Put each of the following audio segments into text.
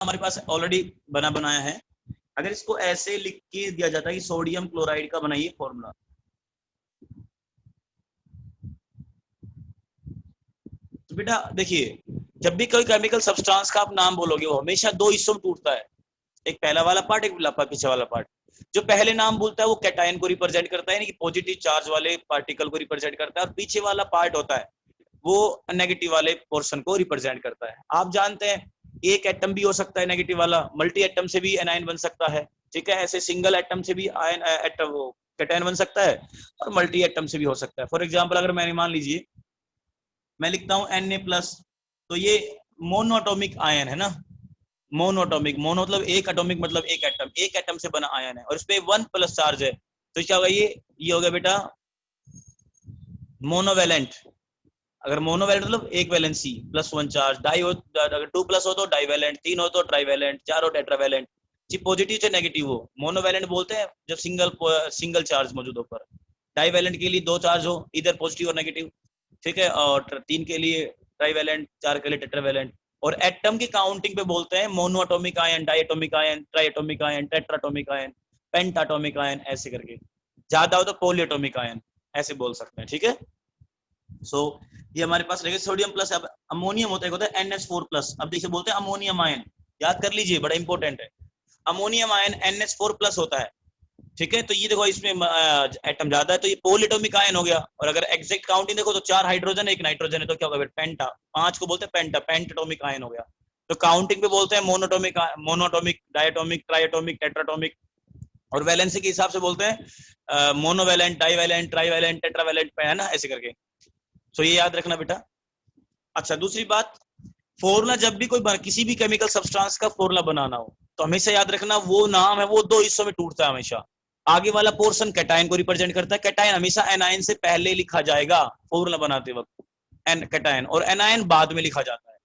हमारे पास ऑलरेडी बनाया है। अगर इसको ऐसे लिख के दिया जाता है कि सोडियम क्लोराइड का बनाइए फॉर्मूला, तो बेटा देखिए, जब भी कोई केमिकल सब्सटेंस का आप नाम बोलोगे वो हमेशा दो हिस्सों में टूटता है, एक पहला वाला पार्ट, एक पीछे वाला पार्ट। जो पहले नाम बोलता है वो कैटायन को रिप्रेजेंट करता है, यानी कि पॉजिटिव चार्ज वाले पार्टिकल को रिप्रेजेंट करता है, और पीछे वाला पार्ट होता है वो नेगेटिव वाले पोर्शन को रिप्रेजेंट करता है। आप जानते हैं एक एटम भी हो सकता है नेगेटिव वाला, मल्टी एटम से भी एनायन बन सकता है, ठीक है। ऐसे सिंगल एटम से भी आयन एटम वो कैटायन बन सकता है, और मल्टी एटम से भी हो सकता है। फॉर एग्जाम्पल अगर मैंने मान लीजिए मैं लिखता हूँ Na+, तो ये मोनोएटॉमिक आयन है ना, मोनोएटॉमिक, मोनो मतलब एक एटॉमिक, मतलब एक एटम से बना आयन है, और इस पे 1+ चार्ज है, तो क्या होगा, ये हो गया बेटा मोनोवेलेंट। अगर मोनोवेलेंट मतलब एक वैलेंसी +1 चार्ज, डाई हो, अगर 2+ हो तो डाईवेलेंट, 3 हो तो ट्राईवेलेंट, 4 हो टेट्रावेलेंट, जी पॉजिटिव से नेगेटिव हो। मोनोवेलेंट बोलते हैं जब सिंगल चार्ज मौजूद हो पर, डाईवेलेंट के लिए 2 चार्ज हो, इधर पॉजिटिव और नेगेटिव, ठीक है, और 3 के लिए ट्राईवेलेंट, 4 के लिए टेट्रावेलेंट। और एटम की काउंटिंग पे बोलते हैं monoatomic ion, diatomic ion, triatomic ion, tetratomic ion, pentatomic ion, ऐसे करके। ज्यादा हो तो पॉलीएटॉमिक आयन, ऐसे बोल सकते हैं, ठीक है। सो ये हमारे पास रहेगा सोडियम प्लस। अब अमोनियम होता है NH4+। अब देखिए बोलते हैं अमोनियम आयन, याद कर लीजिए, बड़ा इंपॉर्टेंट है। अमोनियम आयन NH4+ होता है, ठीक है। तो ये देखो इसमें एटम ज्यादा है, तो ये पॉलीएटॉमिक आयन हो गया। और अगर एग्जैक्ट काउंटिंग देखो तो 4 हाइड्रोजन है, 1 नाइट्रोजन है, तो क्या होगा पेंटा, 5 को बोलते हैं पेंटा, पेंटाटॉमिक आयन हो गया। तो काउंटिंग पे बोलते हैं मोनोटॉमिक, डायटोमिक, ट्राइएटॉमिक, टेट्राटॉमिक। और वैलेंसी के हिसाब से बोलते हैं मोनोवैलेंट, डाईवैलेंट, ट्राईवैलेंट, टेट्रावैलेंट, है ना, ऐसे करके। तो ये याद रखना बेटा। अच्छा, दूसरी बात, फॉर्मूला जब भी कोई किसी भी केमिकल सब्सटेंस का फॉर्मूला बनाना हो तो हमेशा याद रखना वो नाम है वो 2 हिस्सों में टूटता है हमेशा। आगे वाला पोर्शन कैटायन को रिप्रेजेंट करता है, कैटायन हमेशा एनायन से पहले लिखा जाएगा फॉर्मूला बनाते वक्त, एन कैटायन, और एनायन बाद में लिखा जाता है।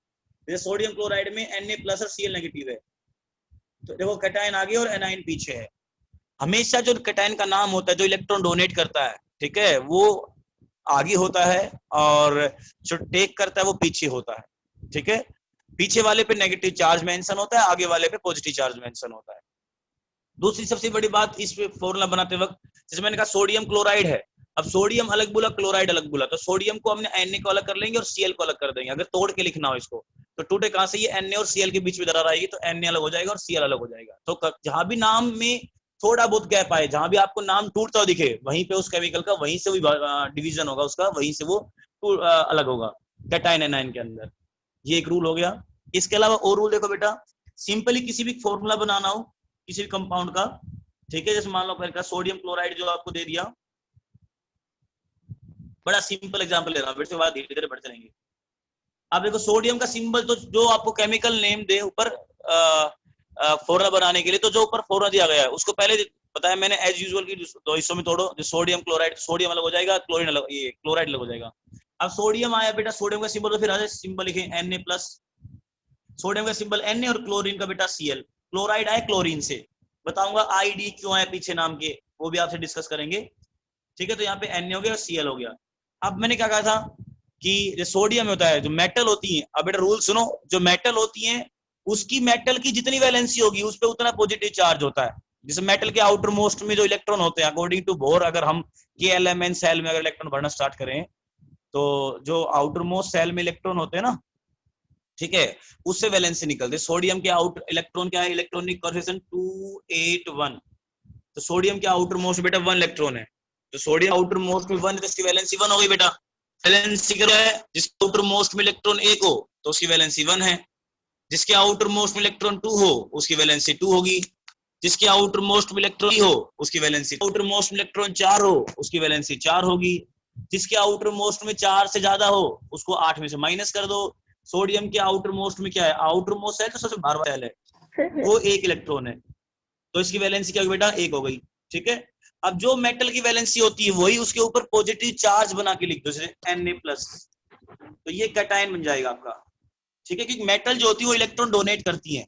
जैसे सोडियम क्लोराइड में Na+ और Cl नेगेटिव है, तो देखो कैटायन आगे और एनायन पीछे है। हमेशा जो कैटायन का नाम होता है जो इलेक्ट्रॉन डोनेट करता है, ठीक है, वो आगे होता है, और जो टेक करता है वो पीछे होता है, ठीक है। पीछे वाले पे नेगेटिव चार्ज मेंशन होता है, आगे वाले पे पॉजिटिव चार्ज मेंशन होता है। दूसरी सबसे बड़ी बात इस फॉर्मूला बनाते वक्त, जैसे मैंने कहा सोडियम क्लोराइड है, अब सोडियम अलग बोला, क्लोराइड अलग बोला, तो सोडियम को हमने Na को अलग कर लेंगे और Cl को अलग कर देंगे। अगर तोड़ के लिखना हो इसको तो टूटे कहां से, ये Na और Cl के बीच में दरार आएगी, तो Na अलग हो जाएगा और Cl अलग हो जाएगा। तो जहां भी नाम में थोड़ा बहुत गैप आए, जहां भी आपको नाम टूटता हुआ दिखे, वहीं पे उस केमिकल का वहीं से डिवीजन होगा उसका, वहीं से वो अलग होगा कैटायन एनायन के अंदर। ये एक रूल हो गया। इसके अलावा और रूल देखो बेटा, सिंपली किसी भी फॉर्मूला बनाना हो किसी भी कंपाउंड का, ठीक है, जैसे मान लो पहले सोडियम क्लोराइड जो आपको दे दिया, बड़ा सिंपल एग्जांपल ले रहा हूं, फिर से बाद धीरे धीरे बढ़ चलेंगे। अब देखो सोडियम का सिंबल, तो जो आपको केमिकल नेम दे ऊपर फॉर्मूला बनाने के लिए, तो जो ऊपर फॉर्मूला दिया गया है उसको पहले बताया मैंने एज यूजुअल की 2 हिस्सों में तोड़ो। जो सोडियम क्लोराइड, सोडियम अलग हो जाएगा, क्लोरीन अलग, ये क्लोराइड अलग हो जाएगा। अब सोडियम आया बेटा, सोडियम का सिंबल, तो फिर आगे सिंबल लिखे Na+, सोडियम का सिंबल Na, और क्लोरीन का बेटा Cl। क्लोराइड आया क्लोरीन से, बताऊंगा ID क्यों आया पीछे नाम के, वो भी आपसे डिस्कस करेंगे, ठीक है। तो यहाँ पे Na हो गया और Cl हो गया। अब मैंने क्या कहा था कि जो सोडियम होता है, जो मेटल होती है, अब बेटा रूल सुनो, जो मेटल होती है उसकी मेटल की जितनी वैलेंसी होगी उस पर उतना पॉजिटिव चार्ज होता है। जैसे मेटल के आउटर मोस्ट में जो इलेक्ट्रॉन होते हैं, अकॉर्डिंग टू बोर, अगर हम KLMN सेल में अगर इलेक्ट्रॉन भरना स्टार्ट करें, तो जो आउटर मोस्ट सेल में इलेक्ट्रॉन होते हैं ना, ठीक है, उससे वैलेंसी निकलते। सोडियम के आउटर इलेक्ट्रॉन क्या है, इलेक्ट्रॉनिक कोएफिशिएंट 281, तो सोडियम के आउटर मोस्ट बेटा 1 इलेक्ट्रॉन है, तो सोडियम आउटर मोस्ट में 1 है, तो इसकी वैलेंसी 1 हो गई बेटा। वैलेंसी क्या है, जिसके आउटर मोस्ट में इलेक्ट्रॉन 1 हो तो उसकी वैलेंसी 1 है, जिसके आउटर मोस्ट में इलेक्ट्रॉन 2 हो उसकी वैलेंसी 2 होगी, जिसके आउटर मोस्ट में इलेक्ट्रॉन हो उसकी वैलेंसी, आउटर मोस्ट में इलेक्ट्रॉन 4 हो उसकी वैलेंसी 4 होगी, जिसके आउटर मोस्ट में 4 से ज्यादा हो उसको 8 में से माइनस कर दो। सोडियम के आउटर मोस्ट में क्या है, आउटर मोस्ट सेल तो सबसे बाहर वाला सेल है, वो 1 इलेक्ट्रॉन है, तो इसकी वैलेंसी क्या होगी बेटा, 1 हो गई, ठीक है। अब जो मेटल की वैलेंसी होती है वही उसके ऊपर पॉजिटिव चार्ज बना के लिख दो, जैसे Na+, तो ये कैटायन बन जाएगा आपका, ठीक है। क्योंकि मेटल जो होती है वो इलेक्ट्रॉन डोनेट करती है,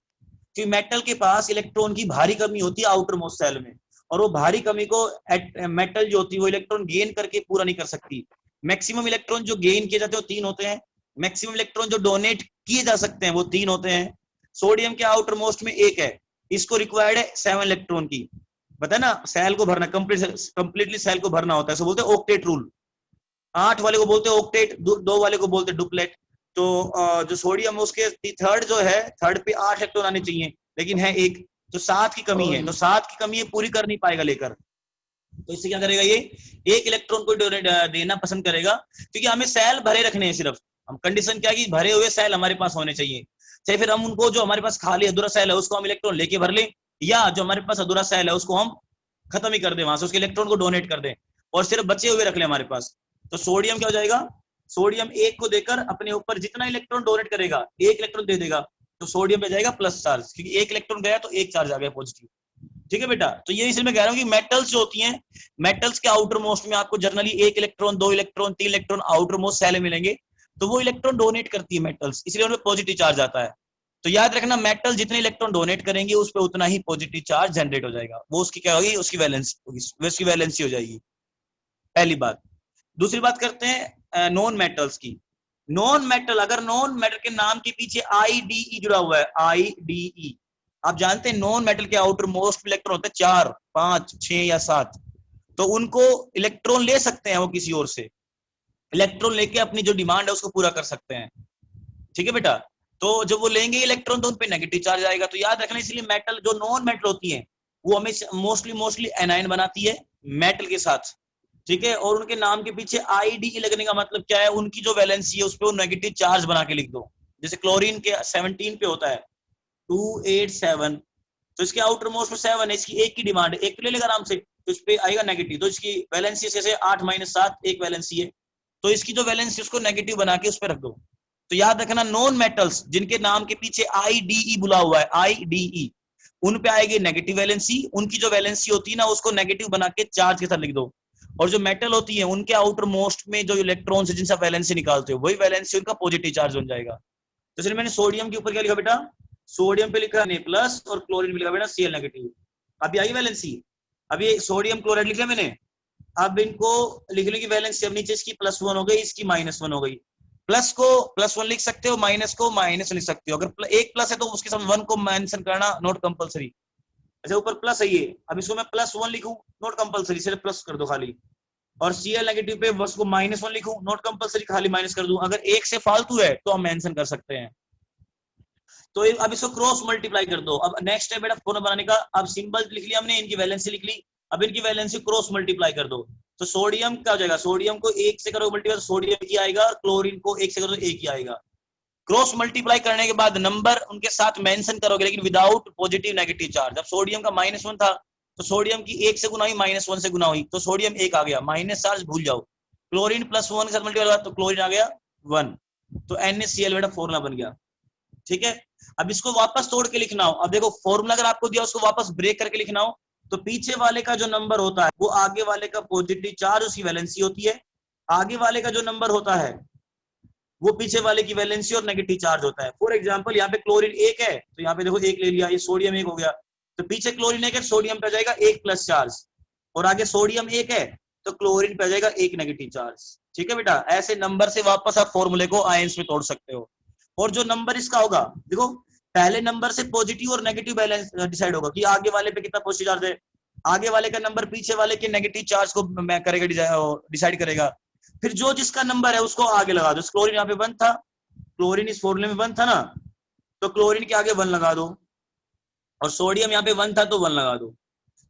क्योंकि मेटल के पास इलेक्ट्रॉन की भारी कमी होती है आउटर मोस्ट सेल में, और वो भारी कमी को मेटल जो होती है वो इलेक्ट्रॉन गेन करके पूरा नहीं कर सकती। मैक्सिमम इलेक्ट्रॉन जो गेन किए जाते हैं वो 3 होते हैं, मैक्सिमम इलेक्ट्रॉन जो डोनेट किए जा सकते हैं वो 3 होते हैं, सोडियम के आउटर मोस्ट में 1 है, इसको रिक्वायर्ड है 7 इलेक्ट्रॉन की, पता है ना, सेल को भरना, कंप्लीटली सेल को भरना होता है, इसको बोलते हैं ऑक्टेट रूल। 8 वाले को बोलते हैं ऑक्टेट, 2 वाले को बोलते हैं डुप्लेट। तो जो सोडियम उसके थर्ड जो है, थर्ड पे 8 इलेक्ट्रॉन आने चाहिए, लेकिन है 1, तो 7 की कमी है, तो 7 की कमी ये पूरी कर नहीं पाएगा लेकर, तो इससे क्या करेगा, ये 1 इलेक्ट्रॉन को देना पसंद करेगा, क्योंकि हमें सेल भरे रखने हैं सिर्फ, हम कंडीशन क्या की भरे हुए सेल हमारे पास होने चाहिए, चाहे फिर हम उनको जो हमारे पास खाली अधूरा सेल है उसको हम इलेक्ट्रॉन लेके भर लें, या जो हमारे पास अधूरा सेल है उसको हम खत्म ही कर दें, वहां से उसके इलेक्ट्रॉन को डोनेट कर दें और सिर्फ बचे हुए रख लें हमारे पास। तो सोडियम क्या हो जाएगा, सोडियम 1 को देकर अपने ऊपर जितना इलेक्ट्रॉन डोनेट करेगा 1 इलेक्ट्रॉन दे देगा, तो सोडियम पे जाएगा प्लस चार्ज, क्योंकि 1 इलेक्ट्रॉन गया तो 1 चार्ज आ गया पॉजिटिव। ठीक है बेटा, तो ये इसलिए मैं कह रहा हूँ कि मेटल्स जो होती हैं, मेटल्स के आउटर मोस्ट में आपको generally 1 electron, 2 electron, 3 electron outer most shell मिलेंगे, तो वो इलेक्ट्रॉन डोनेट करती है मेटल्स, इसलिए उनमें पॉजिटिव चार्ज आता है। तो याद रखना, मेटल जितने इलेक्ट्रॉन डोनेट करेंगे उस पर उतना ही पॉजिटिव चार्ज जनरेट हो जाएगा, वो उसकी क्या होगी, उसकी वैलेंसी होगी, उसकी वैलेंसी हो जाएगी, पहली बात। दूसरी बात करते हैं नॉन मेटल्स की। नॉन मेटल, अगर नॉन मेटल के नाम के पीछे IDE जुड़ा हुआ है, IDE, आप जानते हैं नॉन मेटल के आउटर मोस्ट इलेक्ट्रॉन होते हैं 4, 5, 6 या 7, तो उनको इलेक्ट्रॉन ले सकते हैं वो किसी और से, इलेक्ट्रॉन लेके अपनी जो डिमांड है उसको पूरा कर सकते हैं। ठीक है बेटा, तो जब वो लेंगे इलेक्ट्रॉन तो उनपे नेगेटिव चार्ज आएगा, तो याद रखना, इसलिए मेटल जो नॉन मेटल होती है वो हमें मोस्टली एनायन बनाती है मेटल के साथ। ठीक है, और उनके नाम के पीछे IDE लगने का मतलब क्या है, उनकी जो वैलेंसी है उस पर नेगेटिव चार्ज बना के लिख दो, जैसे क्लोरीन के 17 पे होता है 287, तो इसके आउटर मोस्ट में 7 है, इसकी 1 की डिमांड है, 1 ले लेगा आराम से, तो इस पे आएगा नेगेटिव, तो इसकी वैलेंसी जैसे 8 - 7 1 वैलेंसी है, तो इसकी जो वैलेंसी उसको नेगेटिव बना के उस पर रख दो। तो याद रखना, नॉन मेटल्स जिनके नाम के पीछे IDE बुला हुआ है, IDE, उन पे आएगी नेगेटिव वैलेंसी, उनकी जो वैलेंसी होती है ना उसको नेगेटिव बना के चार्ज के साथ लिख दो। और जो मेटल होती है उनके आउटर मोस्ट में जो इलेक्ट्रॉन्स है जिनसे वैलेंसी निकालते हो, वही वैलेंसी उनका पॉजिटिव चार्ज बन जाएगा। तो इसलिए मैंने सोडियम के ऊपर क्या लिखा बेटा, सोडियम पे लिखा Na+ और क्लोरीन पे लिखा बेटा Cl-। अभी आई वैलेंसी, अभी सोडियम क्लोराइड लिखा मैंने, अब इनको लिखने की वैलेंसी, अब नीचे इसकी +1 हो गई, इसकी -1 हो गई, प्लस को +1 लिख सकते हो, माइनस को माइनस लिख सकते हो, अगर एक प्लस है तो उसके साथ 1 को मेंशन करना नॉट कंपलसरी। अच्छा, ऊपर प्लस है ये, अब इसको मैं +1 लिखूं, नॉट कंपलसरी, सिर्फ प्लस कर दो खाली, और Cl- पे बस को -1 लिखूं, नॉट कंपलसरी, खाली माइनस कर दूं, अगर एक से फालतू है तो हम मेंशन कर सकते हैं। तो अब इसको क्रॉस मल्टीप्लाई कर दो। अब नेक्स्ट है बेटा फॉर्मूला बनाने का, अब सिंबल लिख लिया हमने, इनकी वैलेंसी लिख ली, अब इनकी वैलेंसी क्रॉस मल्टीप्लाई कर दो, तो सोडियम क्या हो जाएगा, सोडियम को 1 से करो मल्टीप्लाई, सोडियम ही आएगा, और क्लोरीन को 1 से करो तो 1 ही आएगा। क्रॉस मल्टीप्लाई करने के बाद नंबर उनके साथ मेंशन करोगे, लेकिन विदाउट पॉजिटिव नेगेटिव चार्ज। जब सोडियम का -1 था तो सोडियम की 1 से गुना हुई, -1 से गुना हुई, तो सोडियम 1 आ गया, माइनस चार्ज भूल जाओ। क्लोरीन +1 के साथ मल्टीप्लाई हुआ तो क्लोरीन आ गया 1, तो NaCl बेटा फॉर्मूला बन गया। ठीक है, अब इसको वापस तोड़ के लिखना हो, अब देखो फॉर्मूला अगर आपको दिया उसको वापस ब्रेक करके लिखना हो, तो पीछे वाले का जो नंबर होता है वो आगे वाले का पॉजिटिव चार्ज उसकी वैलेंसी होती है, आगे वाले का जो नंबर होता है वो पीछे वाले की वैलेंसी और नेगेटिव चार्ज होता है। फॉर एग्जांपल यहाँ पे क्लोरीन 1 है, तो यहाँ पे देखो 1 ले लिया, ये सोडियम 1 हो गया, तो पीछे क्लोरीन 1 है, सोडियम पे जाएगा 1 प्लस चार्ज, और आगे सोडियम 1 है तो क्लोरीन पे जाएगा 1 नेगेटिव चार्ज। ठीक है बेटा, ऐसे नंबर से वापस आप फॉर्मूले को आयंस में तोड़ सकते हो। और जो नंबर इसका होगा, देखो पहले नंबर से पॉजिटिव और नेगेटिव बैलेंस डिसाइड होगा कि आगे वाले पे कितना पॉजिटिव चार्ज है, आगे वाले का नंबर पीछे वाले के नेगेटिव चार्ज को करेगा, डिसाइड करेगा। फिर जो जिसका नंबर है उसको आगे लगा दो, क्लोरीन यहाँ पे 1 था, क्लोरीन इस फॉर्मूले में 1 था ना, तो क्लोरीन के आगे 1 लगा दो, और सोडियम यहाँ पे 1 था तो 1 लगा दो,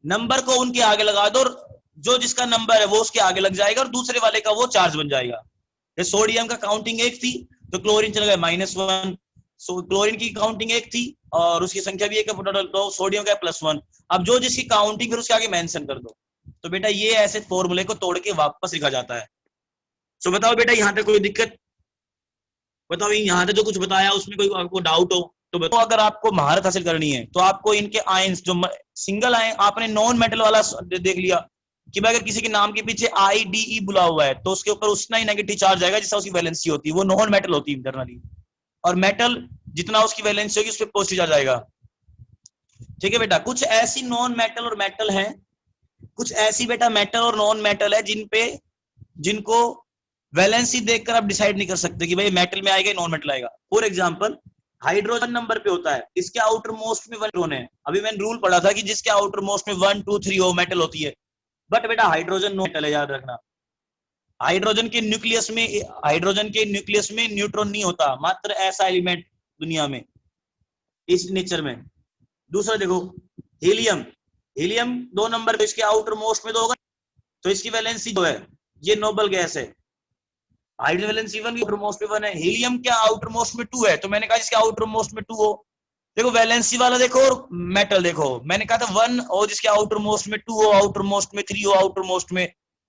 नंबर को उनके आगे लगा दो, और जो जिसका नंबर है वो उसके आगे लग जाएगा, और दूसरे वाले का वो चार्ज बन जाएगा। सोडियम का काउंटिंग 1 थी तो क्लोरीन चला गया -1, क्लोरीन की काउंटिंग 1 थी और उसकी संख्या भी 1 है, तो सोडियम का +1। अब जो जिसकी काउंटिंग फिर उसके आगे मेंशन कर दो। तो बेटा ये ऐसे फॉर्मूले को तोड़ के वापस लिखा जाता है। तो बताओ बेटा यहाँ तक कोई दिक्कत, बताओ यहाँ तक जो कुछ बताया उसमें कोई आपको डाउट हो तो बताओ। अगर आपको महारत हासिल करनी है तो आपको इनके आयंस, जो सिंगल आयन आपने नॉन मेटल वाला देख लिया कि भाई अगर किसी के नाम के पीछे IDE बुला हुआ है तो उसके ऊपर उतना ही नेगेटिव चार्ज आएगा जिसका उसकी वैलेंसी होती है, वो नॉन मेटल होती है इंटरनली, और मेटल जितना उसकी वैलेंसी होगी उस पर पॉजिटिव चार्ज आएगा। ठीक है बेटा, कुछ ऐसी नॉन मेटल और मेटल है, कुछ ऐसी बेटा मेटल और नॉन मेटल है जिनको वैलेंसी देखकर आप डिसाइड नहीं कर सकते कि भाई मेटल में आएगा नॉन मेटल आएगा। फॉर एग्जांपल हाइड्रोजन नंबर पे होता है, इसके आउटर मोस्ट में 1 इलेक्ट्रॉन है। अभी मैंने रूल पढ़ा था कि जिसके आउटर मोस्ट में 1 2 3 हो मेटल होती है, बट बेटा हाइड्रोजन नो मेटल है, याद रखना। हाइड्रोजन के न्यूक्लियस में न्यूट्रॉन नहीं होता, मात्र ऐसा एलिमेंट दुनिया में इस नेचर में। दूसरा देखो हीलियम, हीलियम 2 नंबर पे, इसके आउटर मोस्ट में 2 होगा, तो इसकी वैलेंसी 2 है, ये नोबल गैस है। हाइड्रोजन वैलेंसी 1 आउटर मोस्ट में 1 है, हीलियम क्या आउटर मोस्ट में 2 है, तो मैंने कहा इसके आउटर मोस्ट में 2 हो। देखो वैलेंसी वाला देखो और मेटल देखो, मैंने कहा था 1 और जिसके आउटर मोस्ट में 2 हो, आउटर मोस्ट में 3 हो, आउटर मोस्ट में,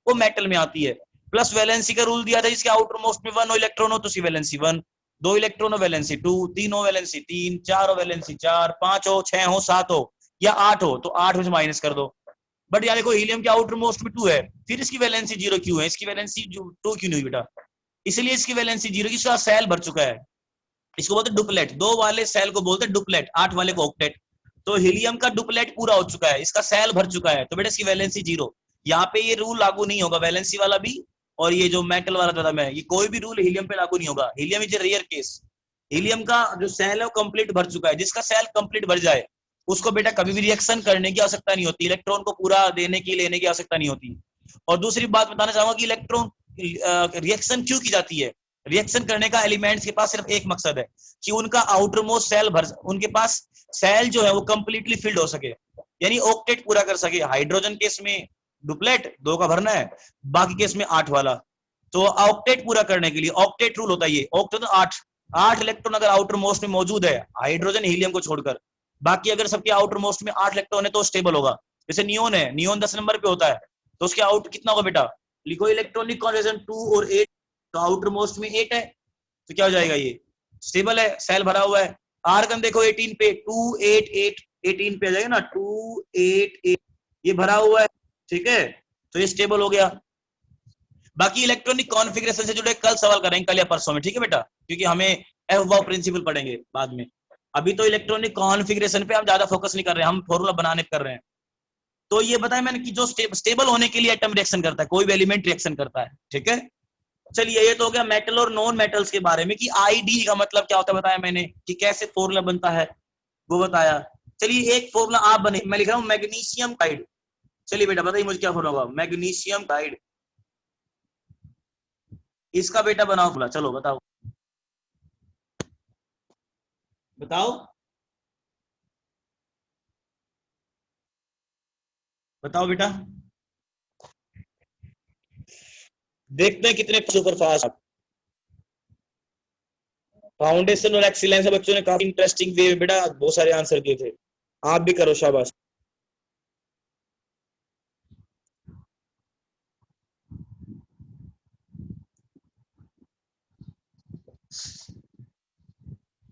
वो मेटल में आती है। प्लस वैलेंसी का रूल दिया था, जिसके आउटर मोस्ट में 1 इलेक्ट्रॉन हो तो उसकी वैलेंसी 1, 2 इलेक्ट्रॉन हो वैलेंसी 2, 3 हो वैलेंसी 3, 4 हो वैलेंसी 4, 5 हो, 6 हो, 7 हो या 8 हो तो 8 में से माइनस कर दो। बट यार देखो हीलियम के आउटर मोस्ट में 2 है, फिर इसकी वैलेंसी 0 क्यों है, इसकी वैलेंसी 2 क्यों नहीं बेटा, इसलिए इसकी वैलेंसी 0 की, इसका सेल भर चुका है। इसको बोलते हैं डुप्लेट, 2 वाले सेल को बोलते हैं डुप्लेट, 8 वाले को ऑक्टेट। तो हीलियम का डुप्लेट पूरा हो चुका है, इसका सेल भर चुका है, तो बेटा इसकी वैलेंसी 0। यहाँ पे ये रूल लागू नहीं होगा, वैलेंसी वाला भी और ये जो मेटल वाला था मैं, ये कोई भी रूल हीलियम पे लागू नहीं होगा। Helium is a rare case. Helium का जो सेल है वो कंप्लीट भर चुका है, जिसका सेल कंप्लीट भर जाए उसको बेटा कभी भी रिएक्शन करने की आवश्यकता नहीं होती, इलेक्ट्रॉन को पूरा देने की लेने की आवश्यकता नहीं होती। और दूसरी बात बताना चाहूंगा कि इलेक्ट्रॉन रिएक्शन क्यों की जाती है, रिएक्शन करने का एलिमेंट्स के पास सिर्फ एक मकसद है कि उनका आउटर मोस्ट सेल भर, उनके पास सेल जो है वो कंप्लीटली फिल्ड हो सके, यानी ऑक्टेट पूरा कर सके। हाइड्रोजन केस में डुप्लेट 2 का भरना है, बाकी केस में 8 वाला। तो ऑक्टेट पूरा करने के लिए ऑक्टेट रूल होता है, ये ऑक्टेट 8 इलेक्ट्रॉन अगर आउटर मोस्ट में मौजूद है हाइड्रोजन हीलियम को छोड़कर, बाकी अगर सबके आउटर मोस्ट में 8 इलेक्ट्रॉन है तो स्टेबल होगा। जैसे नियोन है, नियोन 10 नंबर पे होता है, तो उसके आउट कितना होगा बेटा, लिखो इलेक्ट्रॉनिक कॉन्फिगरेशन 2 और 8, तो आउटर मोस्ट में 8 है, तो क्या हो जाएगा, ये स्टेबल है, सेल भरा हुआ है। आर्गन देखो 18 पे, 2 8 8 18 पे आ जाएगा ना, 2 8 8, ये भरा हुआ है, ठीक है, तो ये स्टेबल हो गया। बाकी इलेक्ट्रॉनिक कॉन्फ़िगरेशन से जुड़े कल सवाल करेंगे, कल या परसों में, ठीक है बेटा, क्योंकि हमें एफ प्रिंसिपल पढ़ेंगे बाद में। अभी तो इलेक्ट्रॉनिक कॉन्फ़िगरेशन पे हम ज्यादा फोकस नहीं कर रहे हैं, हम फॉर्मूला बनाने कर रहे हैं। तो ये बताया मैंने कि जो स्टेबल होने के लिए एटम रिएक्शन करता है, कोई भी एलिमेंट रिएक्शन करता है, ठीक है। चलिए ये तो हो गया मेटल और नॉन मेटल्स के बारे में कि आईडी का मतलब क्या होता है बताया मैंने, कि कैसे फॉर्मूला बनता है वो बताया। चलिए एक फॉर्मूला आप बने, मैं लिख रहा हूँ मैग्नीशियम क्लोराइड। चलिए बेटा बताइए मुझे क्या फॉर्मूला होगा मैग्नीशियम क्लोराइड, इसका बेटा बनाओ फॉर्मूला, चलो बताओ बताओ बताओ बेटा, देखते हैं कितने सुपर फास्ट। फाउंडेशन और एक्सीलेंस बच्चों ने काफी इंटरेस्टिंग वे में बेटा बहुत सारे आंसर दिए थे, आप भी करो, शाबाश।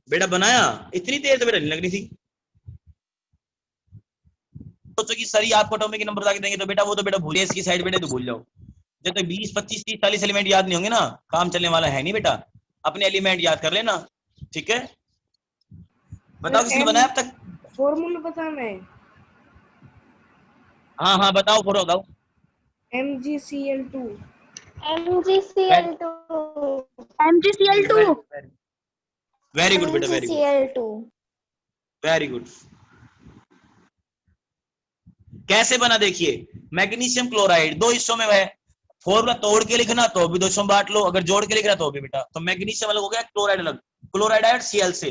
बेटा बनाया, इतनी देर तो बेटा नहीं लगनी थी। सोचो कि सर ही आपको एटॉमिक नंबर बता के देंगे, तो बेटा वो तो बेटा भूलिए, इसकी साइड बेटा तो भूल जाओ। जब तक 20 25 30 40 एलिमेंट याद नहीं होंगे ना, काम चलने वाला है नहीं बेटा, अपने एलिमेंट याद कर लेना, ठीक है। बताओ किसने बनाया अब तक, फॉर्मूला बताना है। हाँ हाँ बताओ, फोटो बताओ। MgCl2 MgCl2 वेरी गुड बेटा, very good, MgCl2 very good. कैसे बना देखिए, मैग्नीशियम क्लोराइड 2 हिस्सों में है, फॉर्मूला तोड़ के लिखना तो भी 2 हिस्सों में बांट लो, अगर जोड़ के लिखना तो भी बेटा। तो मैग्नीशियम अलग हो गया, क्लोराइड अलग, क्लोराइड आया Cl से,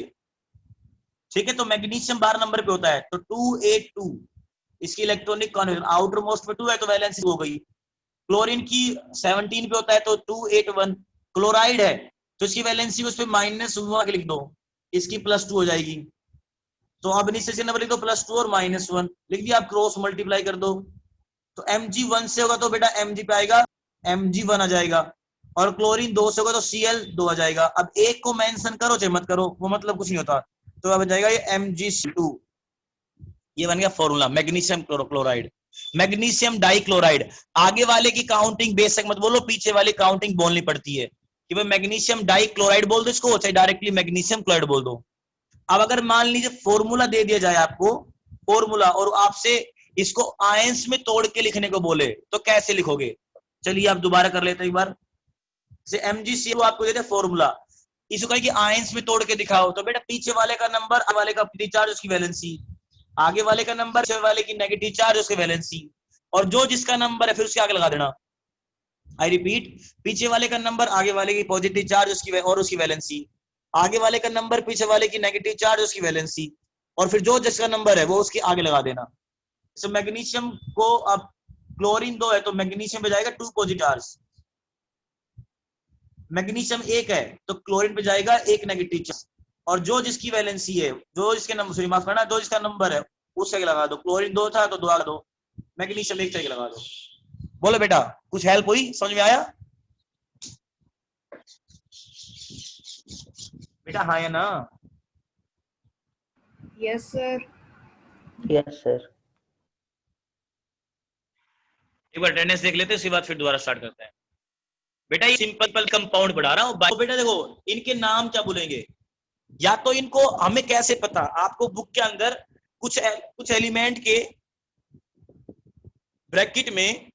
ठीक है। तो मैग्नीशियम 12 नंबर पे होता है, तो 282 इसकी इलेक्ट्रॉनिक कॉन्फिगरेशन, आउटर मोस्ट में 2 है तो वैलेंसी हो गई। क्लोरीन की 17 पे होता है तो 281, क्लोराइड है तो इसकी वैलेंसी उस पे -1 लिख दो, इसकी +2 हो जाएगी। तो अब नीचे से नंबर लिख दो +2 और -1 लिख दिया, आप क्रॉस मल्टीप्लाई कर दो, तो Mg1 से होगा तो बेटा Mg पे आएगा Mg1 आ जाएगा, और क्लोरीन 2 से होगा तो Cl2 आ जाएगा। अब एक को मेंशन करो चाहे मत करो, वो मतलब कुछ नहीं होता, तो अब जाएगा ये MgCl2, ये बन गया formula magnesium chloride. Magnesium dichloride, आगे वाले की काउंटिंग बेशक मत बोलो, पीछे वाली काउंटिंग बोलनी पड़ती है कि भाई मैग्नीशियम डाइक्लोराइड बोल दो इसको, चाहे डायरेक्टली मैग्नीशियम क्लोराइड बोल दो। अब अगर मान लीजिए फॉर्मूला दे दिया जाए आपको, फॉर्मूला, और आपसे इसको आयंस में तोड़ के लिखने को बोले तो कैसे लिखोगे, चलिए आप दोबारा कर लेते हैं एक बार। से MgCl आपको देते फॉर्मूला, इसको कहे कि आयंस में तोड़ के दिखाओ, तो बेटा पीछे वाले का नंबर आगे वाले का पॉजिटिव चार्ज उसकी वैलेंसी, आगे वाले का नंबर पीछे वाले की नेगेटिव चार्ज उसकी वैलेंसी, और जो जिसका नंबर है फिर उसके आगे लगा देना। आई रिपीट, पीछे वाले का नंबर आगे वाले की पॉजिटिव चार्ज उसकी और उसकी वैलेंसी, आगे वाले का नंबर पीछे वाले की नेगेटिव चार्ज उसकी वैलेंसी, और फिर जो जिसका नंबर है वो उसके आगे लगा देना। तो मैग्नीशियम को अब क्लोरीन 2 है तो मैग्नीशियम पे जाएगा 2 पॉजिटिव चार्ज, मैग्नीशियम 1 है तो क्लोरीन पे जाएगा 1 नेगेटिव चार्ज, और जो जिसकी वैलेंसी है, जो जिसके नंबर, सॉरी माफ करना, जो जिसका नंबर है उससे आगे लगा दो। क्लोरीन 2 था तो 2 आगे दो, मैग्नीशियम 1 से आगे लगा दो। बोलो बेटा, कुछ हेल्प हुई, समझ में आया बेटा? हाँ या ना? Yes sir. Yes sir. एक बार अटेंडेंस देख लेते हैं, उसके बाद फिर दोबारा स्टार्ट करते हैं। बेटा ये सिंपल कंपाउंड पढ़ा रहा हूँ बेटा। देखो इनके नाम क्या बोलेंगे, या तो इनको हमें कैसे पता, आपको बुक के अंदर कुछ एलिमेंट के ब्रैकेट में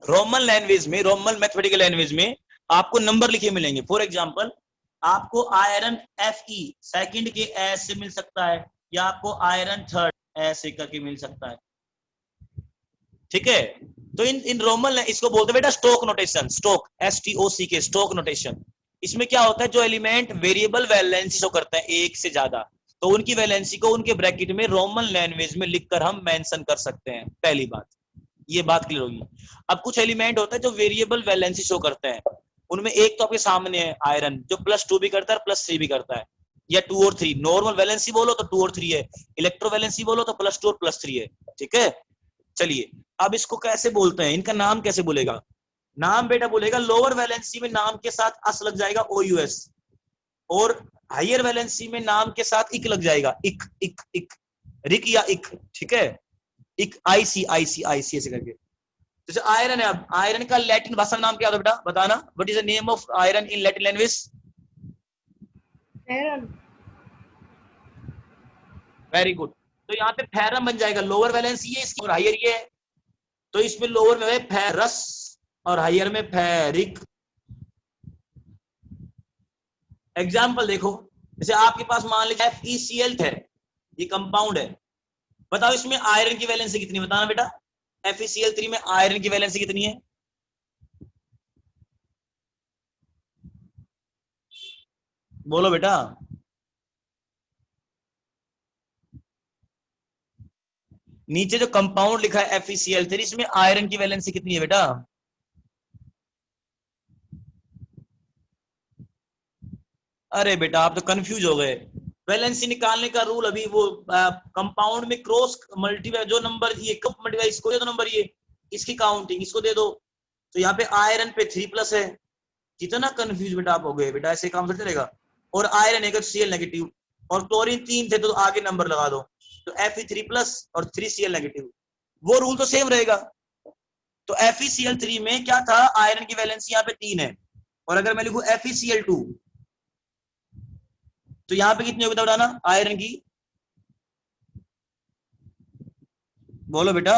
रोमन लैंग्वेज में, रोमन मैथमेटिकल लैंग्वेज में आपको नंबर लिखे मिलेंगे। फॉर एग्जांपल आपको आयरन Fe सेकंड के एस से मिल सकता है, या आपको आयरन थर्ड ऐसे करके मिल सकता है, ठीक है? तो इन रोमन इसको बोलते हैं बेटा स्टोक नोटेशन, स्टोक STOC के स्टोक नोटेशन। इसमें क्या होता है, जो एलिमेंट वेरिएबल वैलेंसी शो करते हैं एक से ज्यादा, तो उनकी वैलेंसी को उनके ब्रैकेट में रोमन लैंग्वेज में लिखकर हम मेंशन कर सकते हैं। पहली बात, ये बात क्लियर होगी। अब कुछ एलिमेंट होता है जो वेरिएबल वैलेंसी शो करते हैं, उनमें एक तो आपके सामने है आयरन, जो +2 भी करता है +3 भी करता है, या 2 और 3। नॉर्मल वैलेंसी बोलो तो 2 और 3 है, इलेक्ट्रो वैलेंसी बोलो तो +2 और +3 है, ठीक है? चलिए अब इसको कैसे बोलते हैं, इनका नाम कैसे बोलेगा? नाम बेटा बोलेगा, लोअर वैलेंसी में नाम के साथ अस लग जाएगा OUS, और हायर वैलेंसी में नाम के साथ इक लग जाएगा, इक इक इक, रिक या इक, ठीक है? इक IC IC IC ऐसे करके। जैसे आयरन है, अब आयरन का लैटिन भाषा में नाम क्या होता है बेटा, बताना। What is the name of iron in Latin language? Ferrum. Very good. तो यहाँ पे फेरम बन जाएगा, लोअर वैलेंसी है इसकी और हायर ये है, तो इसमें लोअर में है फेरस और हायर में फेरिक। एग्जाम्पल देखो, जैसे आपके पास मान लीजिए FeCl है, ये कंपाउंड है, बताओ इसमें आयरन की वैलेंसी कितनी, बताना बेटा। FeCl3 में आयरन की वैलेंसी कितनी है? बोलो बेटा। नीचे जो कंपाउंड लिखा है FeCl3, इसमें आयरन की वैलेंसी कितनी है बेटा? अरे बेटा आप तो कंफ्यूज हो गए। वैलेंसी निकालने का रूल अभी वो कंपाउंड में क्रॉस मल्टीप्लाई, जो नंबर ये कप मल्टीप्लाई, इसको दे दो नंबर, ये इसकी काउंटिंग इसको दे दो, तो यहाँ पे आयरन पे 3+ है। कितना कंफ्यूज बेटा आप हो गए, बेटा ऐसे काम से चलेगा। और आयरन है Cl नेगेटिव, और क्लोरीन 3 थे तो आगे नंबर लगा दो, तो Fe3+ और 3Cl नेगेटिव, वो रूल तो सेम रहेगा। तो FeCl3 में क्या था, आयरन की वैलेंसी यहाँ पे 3 है, और अगर मैं लिखूं FeCl2 तो यहाँ पे कितनी होगी बताना आयरन की? बोलो बेटा।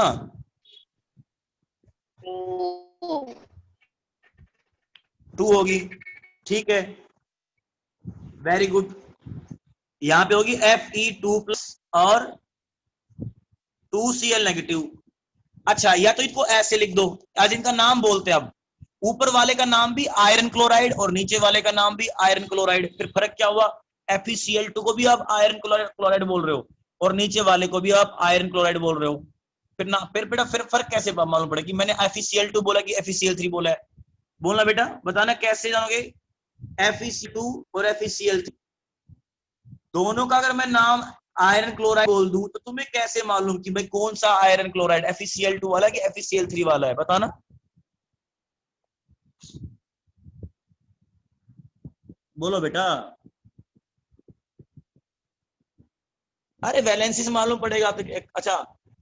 2 होगी, ठीक है, वेरी गुड। यहाँ पे होगी Fe2+ और 2Cl नेगेटिव। अच्छा, या तो इनको ऐसे लिख दो, आज इनका नाम बोलते हैं। अब ऊपर वाले का नाम भी आयरन क्लोराइड और नीचे वाले का नाम भी आयरन क्लोराइड, फिर फर्क क्या हुआ, FeCl2 को भी आप आयरन क्लोराइड बोल रहे हो और नीचे वाले को भी आप आयरन क्लोराइड बोल रहे हो, फिर ना फिर बेटा फिर फर्क कैसे मालूम पड़े कि मैंने FeCl2 बोला कि FeCl3 बोला है? बोलना बेटा, बताना कैसे जानोगे FeCl2 और FeCl3 दोनों का अगर मैं नाम आयरन क्लोराइड बोल दूं तो तुम्हें कैसे मालूम कि भाई कौन सा आयरन क्लोराइड, FeCl2 वाला कि FeCl3 वाला है, बताना। बोलो बेटा। अरे वैलेंसी से मालूम पड़ेगा तो। अच्छा,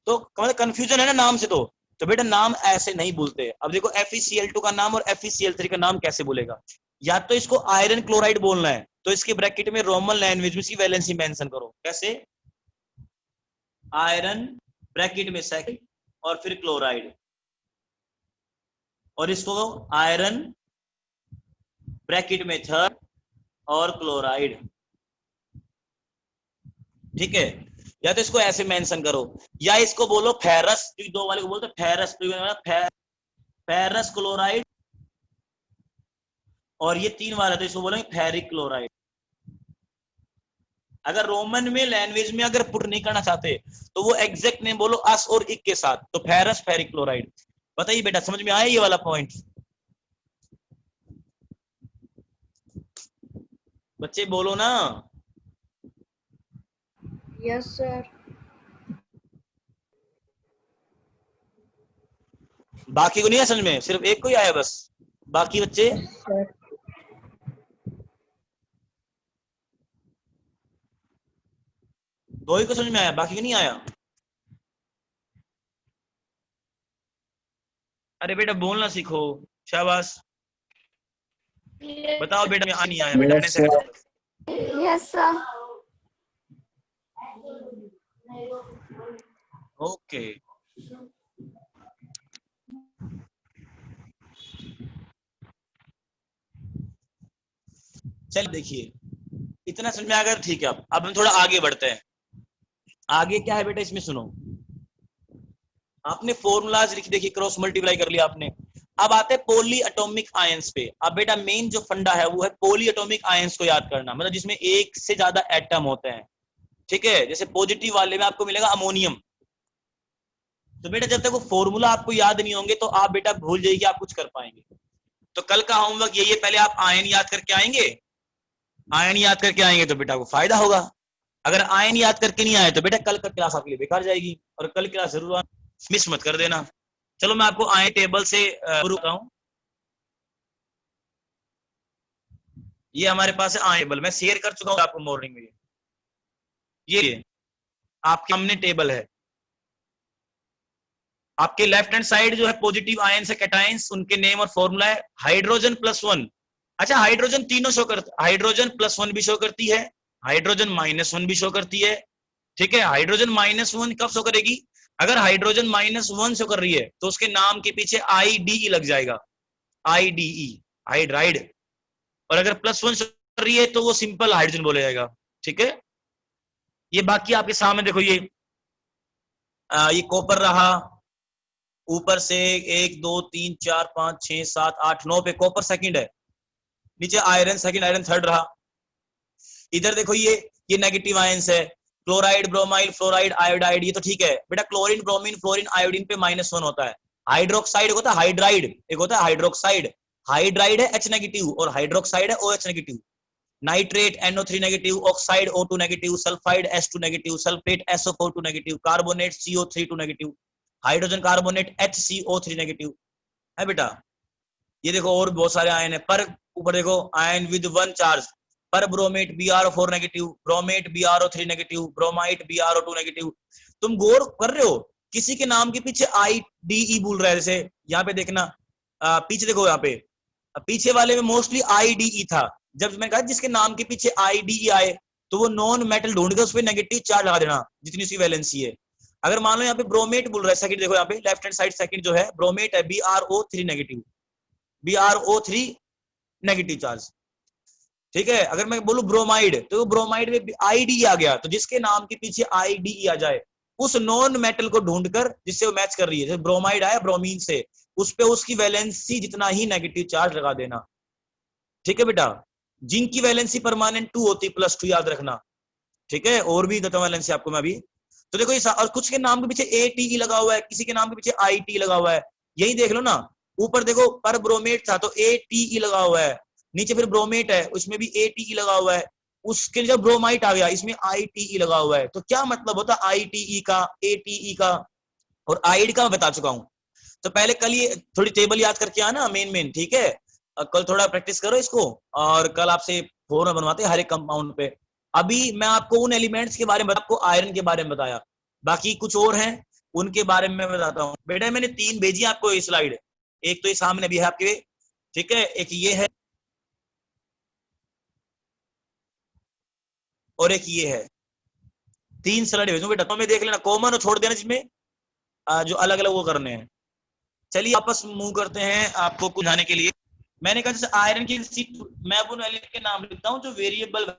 तो कंफ्यूजन है ना नाम से, तो बेटा नाम ऐसे नहीं बोलते। अब देखो FeCl2 का नाम और FeCl3 का नाम कैसे बोलेगा, या तो इसको आयरन क्लोराइड बोलना है तो इसके ब्रैकेट में रोमन लैंग्वेज में इसकी वैलेंसी मेंशन करो। कैसे? आयरन ब्रैकेट में सेकंड और फिर क्लोराइड, और इसको आयरन ब्रैकेट में थर्ड और क्लोराइड, ठीक है। या तो इसको ऐसे मेंशन करो, या इसको बोलो फेरस, क्योंकि दो वाले को बोलते फेरस, फेरस क्लोराइड, और ये तीन वाला तो इसको बोलेंगे फेरिक क्लोराइड। अगर रोमन में लैंग्वेज में अगर पुट नहीं करना चाहते तो वो एग्जैक्ट नेम बोलो अस और इक के साथ, तो फेरस फेरिक क्लोराइड। बताइए बेटा, समझ में आया ये वाला पॉइंट? बच्चे बोलो ना। Yes sir. बाकी को नहीं है समझ में, सिर्फ एक को ही आया बस? बाकी बच्चे सर दो ही को समझ में आया, बाकी को नहीं आया? अरे बेटा बोलना सीखो, शाबाश। बताओ बेटा, मैं नहीं आया बेटा, Yes, मैंने sir. Yes, sir. ओके। चल देखिए, इतना समझ में आ गया, ठीक है। अब हम थोड़ा आगे बढ़ते हैं। आगे क्या है बेटा, इसमें सुनो। आपने फॉर्मूलाज लिख देखिए, क्रॉस मल्टीप्लाई कर लिया आपने। अब आते हैं पॉली एटॉमिक आयंस पे। अब बेटा मेन जो फंडा है वो है पॉली एटॉमिक आयंस को याद करना, मतलब जिसमें एक से ज्यादा एटम होते हैं, ठीक है। जैसे पॉजिटिव वाले में आपको मिलेगा अमोनियम। तो बेटा जब तक वो फॉर्मूला आपको याद नहीं होंगे तो आप बेटा भूल जाइए कि आप कुछ कर पाएंगे। तो कल का होमवर्क यही है, पहले आप आयन याद करके आएंगे। आयन याद करके आएंगे तो बेटा को फायदा होगा। अगर आयन याद करके नहीं आए तो बेटा कल का क्लास आपके लिए बेकार जाएगी। और कल क्लास जरूर मिस मत कर देना। चलो मैं आपको आयन टेबल से शुरू करता हूं। ये हमारे पास है आयन टेबल, मैं शेयर कर चुका हूं आपको मॉर्निंग में। ये आपके सामने टेबल है। आपके लेफ्ट हैंड साइड जो है पॉजिटिव आयंस है, कैटायंस, उनके नेम और फॉर्मूला है। हाइड्रोजन +1, अच्छा हाइड्रोजन तीनों शो करता, हाइड्रोजन +1 भी शो करती है, हाइड्रोजन -1 भी शो करती है, ठीक है। हाइड्रोजन -1 कब शो करेगी? अगर हाइड्रोजन -1 शो कर रही है तो उसके नाम के पीछे IDE लग जाएगा, IDE, हाइड्राइड। और अगर +1 शो कर रही है तो वो सिंपल हाइड्रोजन बोला जाएगा, ठीक है। ये बाकी आपके सामने देखो, ये कॉपर रहा, ऊपर से 1 2 3 4 5 6 7 8 9 पे कॉपर सेकंड है, नीचे आयरन सेकंड, आयरन थर्ड रहा। इधर देखो ये नेगेटिव आयंस है, क्लोराइड, ब्रोमाइड, फ्लोराइड, आयोडाइड, ये तो ठीक है बेटा। क्लोरीन, ब्रोमीन, फ्लोरीन, आयोडीन पे -1 होता है। हाइड्रोक्साइड होता है हाइड्राइड, एक होता है हाइड्रोक्साइड। हाइड्राइड है H नेगेटिव और हाइड्रोक्साइड है OH negative. Nitrate NO3 negative, oxide O2 negative, sulphide H2 negative, sulphate SO4 negative, carbonate CO3 negative, hydrogen carbonate HCO3 negative है बेटा। ये देखो और बहुत सारे आयन है। पर ऊपर देखो आयन विद 1 चार्ज, पर bromate BrO4 negative, bromate BrO3 negative, bromide BrO2 negative. तुम गौर कर रहे हो किसी के नाम के पीछे IDE बोल रहा है, जैसे यहाँ पे देखना, पीछे देखो, यहाँ पे पीछे वाले में मोस्टली IDE था। जब मैंने कहा जिसके नाम के पीछे IDE आए तो वो नॉन मेटल ढूंढ के उस पर नेगेटिव चार्ज लगा देना जितनी उसकी वैलेंसी है। अगर मान लो यहाँ पे ब्रोमेट बोल रहा है, सेकंड देखो यहाँ पे लेफ्ट हैंड साइड सेकंड जो है ब्रोमेट है BrO3 negative, BrO3 negative charge, ठीक है। अगर मैं बोलूं ब्रोमाइड तो ब्रोमाइड में IDE आ गया, तो जिसके नाम के पीछे IDE आ जाए उस नॉन मेटल को ढूंढकर जिससे वो मैच कर रही है, जैसे ब्रोमाइड आया ब्रोमीन से, उस पे उसकी वैलेंसी जितना ही नेगेटिव चार्ज लगा देना, ठीक है बेटा। जिंक की वैलेंसी परमानेंट 2 होती, +2 याद रखना, ठीक है। और भी देता हूं वैलेंसी आपको मैं अभी। तो देखो ये, और कुछ के नाम के पीछे ATE लगा हुआ है, किसी के नाम के पीछे IT लगा हुआ है, यही देख लो ना। ऊपर देखो पर ब्रोमेट था तो ATE लगा हुआ है, नीचे फिर ब्रोमेट है उसमें भी ATE लगा हुआ है, उसके जब ब्रोमाइट आ गया इसमें ITE लगा हुआ है। तो क्या मतलब होता है ITE का, ATE का और आइड का, मैं बता चुका हूं। तो पहले कल ये थोड़ी टेबल याद करके आना मेन, ठीक है। कल थोड़ा प्रैक्टिस करो इसको और कल आपसे फॉर्मूला बनवाते हैं हर एक कंपाउंड पे। अभी मैं आपको उन एलिमेंट्स के बारे में, आपको आयरन के बारे में बताया, बाकी कुछ और हैं उनके बारे में बताता हूँ। बेटा मैंने 3 भेजी आपको ये स्लाइड, एक तो ये सामने भी है आपके, ठीक है, एक ये है और एक ये है। 3 स्लाइड भेजूं बेटा, तो मैं देख लेना, कॉमन और छोड़ देना जिसमें जो अलग अलग वो करने हैं। चलिए आपस मूव करते हैं आपको कुछ जाने के लिए। मैंने कहा जैसे आयरन की मैं उन एलिमेंट के नाम लिखता हूँ जो वेरिएबल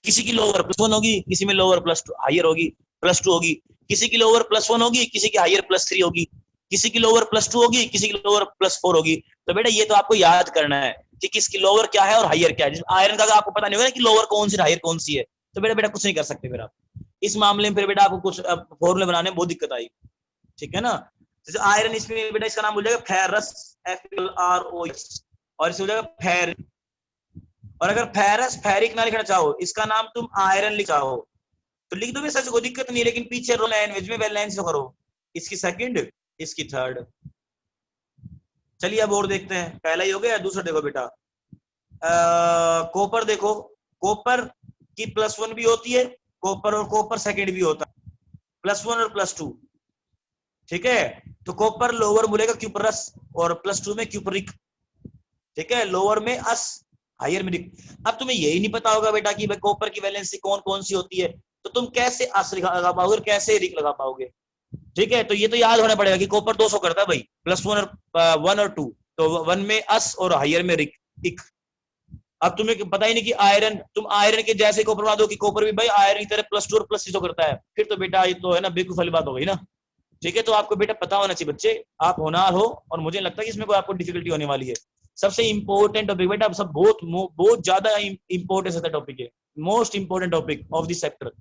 किसी की लोअर +1 होगी, किसी में लोअर +2 हायर होगी, +2 होगी, किसी की लोअर +1 होगी, किसी की हायर +3 होगी, किसी की लोअर +2 होगी, किसी की लोअर +4 होगी। तो बेटा ये तो आपको याद करना है कि किसकी लोअर क्या है और हायर क्या है। आयरन का आपको पता नहीं होगा कि लोअर कौन सी हायर कौन सी है, तो बेटा कुछ नहीं कर सकते फिर आप इस मामले में। फिर बेटा आपको कुछ फॉर्मूले बनाने में बहुत दिक्कत आई, ठीक है ना। जैसे आयरन, इसमें बेटा इसका नाम हो जाएगा फेरस, FeROS, और इसे हो जाएगा फेर। और अगर फेरस फेरिक ना लिखना चाहो, इसका नाम तुम आयरन लिख चाहो तो लिख दो, सच कोई दिक्कत नहीं है, लेकिन पीछे रो लैंग्वेज में बैलेंस करो, इसकी सेकंड इसकी थर्ड। चलिए अब और देखते हैं, पहला ही हो गया, दूसरा देखो बेटा। कॉपर देखो, कॉपर की +1 भी होती है, कॉपर और कॉपर सेकंड भी होता है, +1 और +2, ठीक है। तो कॉपर लोअर बोलेगा क्यूपरस और +2 में क्यूपरिक, ठीक है, लोअर में अस, हायर में रिक। अब तुम्हें यही नहीं पता होगा बेटा कि कॉपर की वैलेंसी कौन कौन सी होती है, तो तुम कैसे अस लगा पाओगे और कैसे रिक लगा पाओगे, ठीक है। तो ये तो याद होना पड़ेगा कि कॉपर 200 करता है भाई, +1 और 1 और 2, तो 1 में अस और हायर में रिक इक। अब तुम्हें पता ही नहीं कि आयरन, तुम आयरन के जैसे कॉपर बना दो कि कॉपर भी भाई आयरन की तरह +2 और +300 करता है, फिर तो बेटा ये तो है ना बेवकूफ वाली बात हो गई ना, ठीक है। तो आपको बेटा पता होना चाहिए बच्चे, आप होनहार हो, और मुझे लगता है कि इसमें कोई आपको डिफिकल्टी होने वाली है। सबसे इंपॉर्टेंट टॉपिक बेटा, सब बहुत ज्यादा इंपॉर्टेंस है टॉपिक है, most important topic of this chapter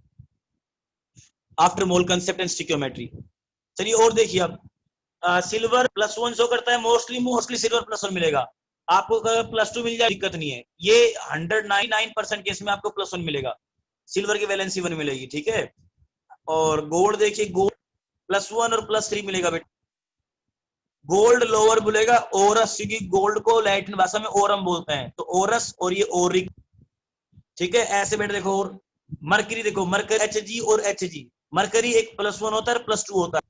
after mole concept and stoichiometry. चलिए और देखिए अब, सिल्वर +1 शो करता है, मोस्टली सिल्वर +1 मिलेगा आपको। अगर +2 मिल जाए दिक्कत नहीं है, ये 199% केस में आपको +1 मिलेगा, सिल्वर की वैलेंसी 1 मिलेगी, ठीक है। और गोल्ड देखिए, गोल्ड +1 और +3 मिलेगा बेटा। गोल्ड लोअर बोलेगा ओरस, क्योंकि गोल्ड को लैटिन भाषा में ओरम बोलते हैं, तो ओरस और ये ओरिक, ठीक है। ऐसे बेटा देखो, और मरकरी देखो, मरकरी Hg और Hg, मरकरी एक +1 होता है +2 होता है,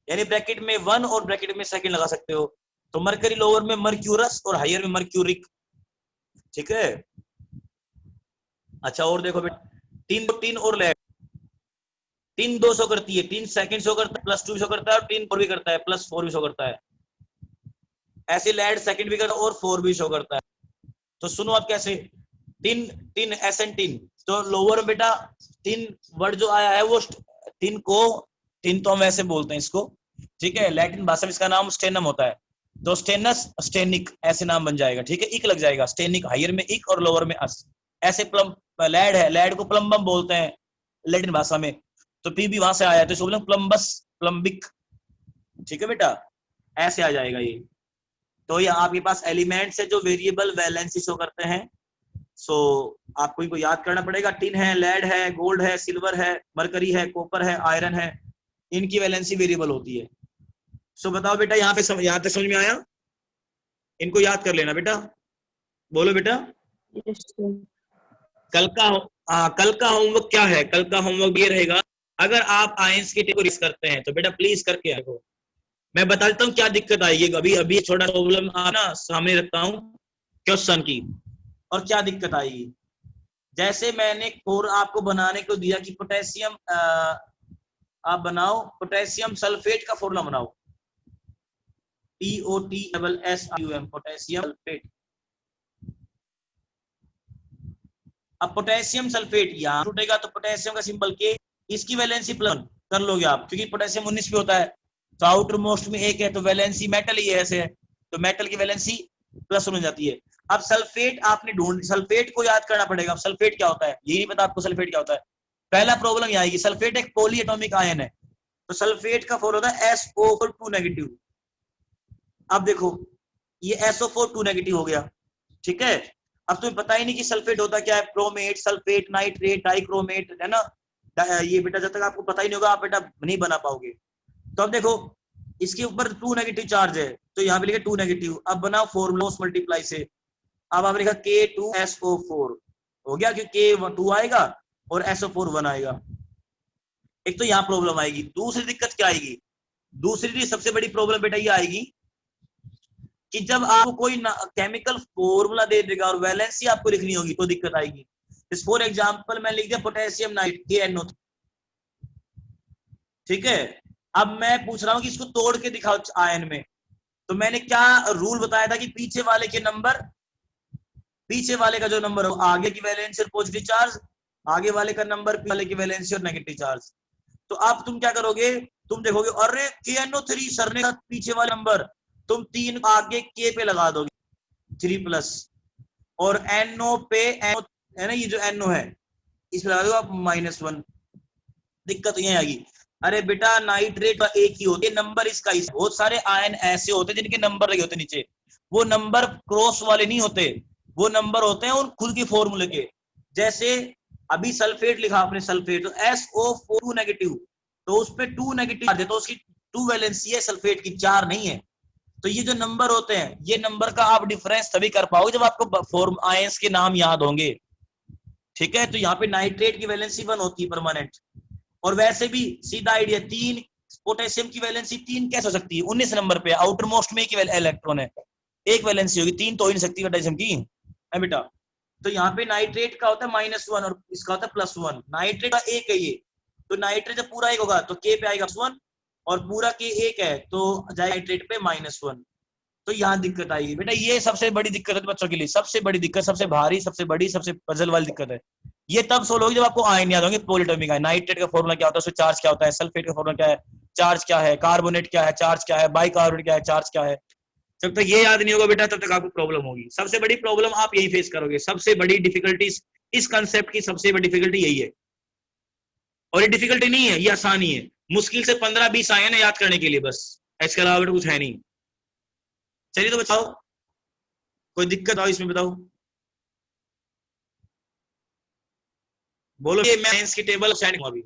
यानी ब्रैकेट में 1 और ब्रैकेट में सेकंड लगा सकते हो। तो मरकरी लोअर में मर्क्यूरस और हायर में मर्क्यूरिक, ठीक है। अच्छा और देखो बेटा, टिन और लेड, टिन 200 करती है, टिन सेकंड शो करता है, +2 शो करता है, और टिन 4 भी करता है, +4 भी शो करता है। ऐसे लेड सेकंड भी करता है और 4 भी शो करता है। तो सुनो आप कैसे, टिन टिन एसन टिन, तो लोअर बेटा टिन वर्ड जो आया है वो टिन को, टिन तो हम वैसे बोलते हैं इसको, ठीक है, लैटिन भाषा में इसका नाम स्टेनम होता है, तो स्टेनस स्टेनिक ऐसे नाम बन जाएगा, ठीक है, इक लग जाएगा, स्टेनिक हायर में इक और लोअर में अस। ऐसे प्लम लैड है, लैड को प्लम्बम बोलते हैं लैटिन भाषा में, तो पी भी वहां से आया, तो इसको बोलते हैं प्लम्बस, प्लम्बिक, ठीक है बेटा, ऐसे आ जाएगा ये। तो ये आपके पास एलिमेंट्स है जो वेरिएबल वैलेंसी शो करते हैं। सो आपको इनको याद करना पड़ेगा, टिन है, लेड है, गोल्ड है, सिल्वर है, मरकरी है, कॉपर है, आयरन है, इनकी वैलेंसी वेरिएबल होती है। सो बताओ बेटा, यहाँ तक समझ में आया? इनको याद कर लेना बेटा, बोलो बेटा। Yes sir. कल का होमवर्क क्या है? कल का होमवर्क ये रहेगा, अगर आप आयंस की टेबल करते हैं तो बेटा प्लीज करके आएगा। मैं बता देता हूँ क्या दिक्कत आएगी, अभी अभी छोटा प्रॉब्लम ना सामने रखता हूँ क्वेश्चन की, और क्या दिक्कत आएगी। जैसे मैंने और आपको बनाने को दिया कि पोटेशियम, आप बनाओ पोटेशियम सल्फेट का फॉर्मूला बनाओ, POTSSIUM, पोटेशियम सल्फेट। अब पोटेशियम सल्फेट यहाँ टूटेगा तो पोटेशियम का सिंबल के, इसकी वैलेंसी +1 कर लोगे आप, क्योंकि पोटेशियम 19 पे होता है, तो आउटर मोस्ट में 1 है, तो वैलेंसी मेटल ही ऐसे है, तो मेटल की वैलेंसी +1 हो जाती है। अब सल्फेट आपने ढूंढ, सल्फेट को याद करना पड़ेगा। अब सल्फेट क्या होता है ये नहीं पता आपको, सल्फेट क्या होता है, पहला प्रॉब्लम ये आएगी। सल्फेट एक पॉली एटॉमिक आयन है, तो सल्फेट का फॉर्मूला होता है SO4 2 नेगेटिव। अब देखो ये SO4 2 नेगेटिव हो गया, ठीक है। अब तुम्हें पता ही नहीं कि सल्फेट होता क्या है, क्रोमेट, सल्फेट, नाइट्रेट, डाइक्रोमेट, है ना। ये बेटा जब तक आपको पता ही नहीं होगा आप बेटा नहीं बना पाओगे। तो अब देखो इसके ऊपर 2 नेगेटिव चार्ज है, तो यहाँ पे लिखा 2 नेगेटिव। अब बनाओ फॉर्मूला मल्टीप्लाई से, अब आप लिखा K2SO4 हो गया, क्योंकि K2 आएगा और SO4 1 आएगा। एक तो यहाँ प्रॉब्लम आएगी। दूसरी दिक्कत क्या आएगी, दूसरी सबसे बड़ी प्रॉब्लम बेटा ये आएगी कि जब आपको कोई केमिकल फॉर्मूला दे देगा और वैलेंसी आपको लिखनी होगी तो दिक्कत आएगी। फॉर एग्जांपल मैं लिख दिया पोटेशियम नाइट KNO, ठीक है। अब मैं पूछ रहा हूं कि इसको तोड़ के दिखाओ आयन में, तो मैंने क्या रूल बताया था कि पीछे वाले के नंबर, पीछे वाले का जो नंबर हो आगे की वैलेंसी और पॉजिटिव चार्ज, आगे वाले का नंबर वाले की वैलेंसी और नेगेटिव चार्ज। तो अब तुम क्या करोगे, तुम देखोगे अरे KNO3 सर ने पीछे वाले नंबर, तुम 3 आगे K पे लगा दोगे 3+, और NO पे NO है ना, ये जो NO है इस पे लगा दो आप -1। दिक्कत ये आएगी, अरे बेटा नाइट्रेट का एक ही होती है नंबर, इसका ही बहुत सारे आयन ऐसे होते हैं जिनके नंबर लगे होते नीचे, वो नंबर क्रॉस वाले नहीं होते, वो नंबर होते हैं उन खुद के फॉर्मूले के। जैसे अभी सल्फेट लिखा आपने, सल्फेट तो SO4 नेगेटिव, तो उस पे 2 नेगेटिव है तो उसकी 2 वैलेंसी है, सल्फेट की 4 नहीं है। तो ये जो नंबर होते हैं, ये नंबर का आप डिफरेंस तभी कर पाओगे जब आपको फॉर्म आयंस के नाम याद होंगे, ठीक है। तो यहाँ पे नाइट्रेट की वैलेंसी 1 होती है परमानेंट, और वैसे भी सीधा आइडिया 3 पोटेशियम की वैलेंसी 3 कैसे हो सकती है, 19 नंबर पे आउटर मोस्ट में एक इलेक्ट्रॉन है, एक वैलेंसी होगी, 3 तो हो ही नहीं सकती पोटेशियम की है बेटा। तो यहाँ पे नाइट्रेट का होता है -1 और इसका होता है +1, नाइट्रेट का एक है ये, तो नाइट्रेट जब पूरा एक होगा तो K पे आएगा +1, और पूरा K एक है तो जाएगा नाइट्रेट पे -1। तो यहाँ दिक्कत आएगी बेटा, ये सबसे बड़ी दिक्कत है बच्चों के लिए, सबसे बड़ी दिक्कत, सबसे भारी, सबसे बड़ी, सबसे पजल वाली दिक्कत है। ये तब सोल्व होगी जब आपको आयन याद होंगे पोलिटोमिक आयन, नाइट्रेट का फॉर्मूला क्या होता है, उसमें चार्ज क्या होता है, सल्फेट का फॉर्मूला क्या है, चार्ज क्या है, कार्बोनेट क्या है, चार्ज क्या है, बाइकार्बोनेट क्या है, चार्ज क्या है। जब तक ये याद नहीं होगा बेटा तब तक आपको प्रॉब्लम होगी। सबसे बड़ी प्रॉब्लम आप यही फेस करोगे, सबसे बड़ी डिफिकल्टी इस कंसेप्ट की, सबसे बड़ी डिफिकल्टी यही है। और ये डिफिकल्टी नहीं है, ये आसानी है, मुश्किल से 15-20 आयन है याद करने के लिए बस, इसके अलावा बेटा कुछ है नहीं। चलिए तो बताओ, कोई दिक्कत आओ इसमें बताओ, बोलो। ये मैं की टेबल सेंड अभी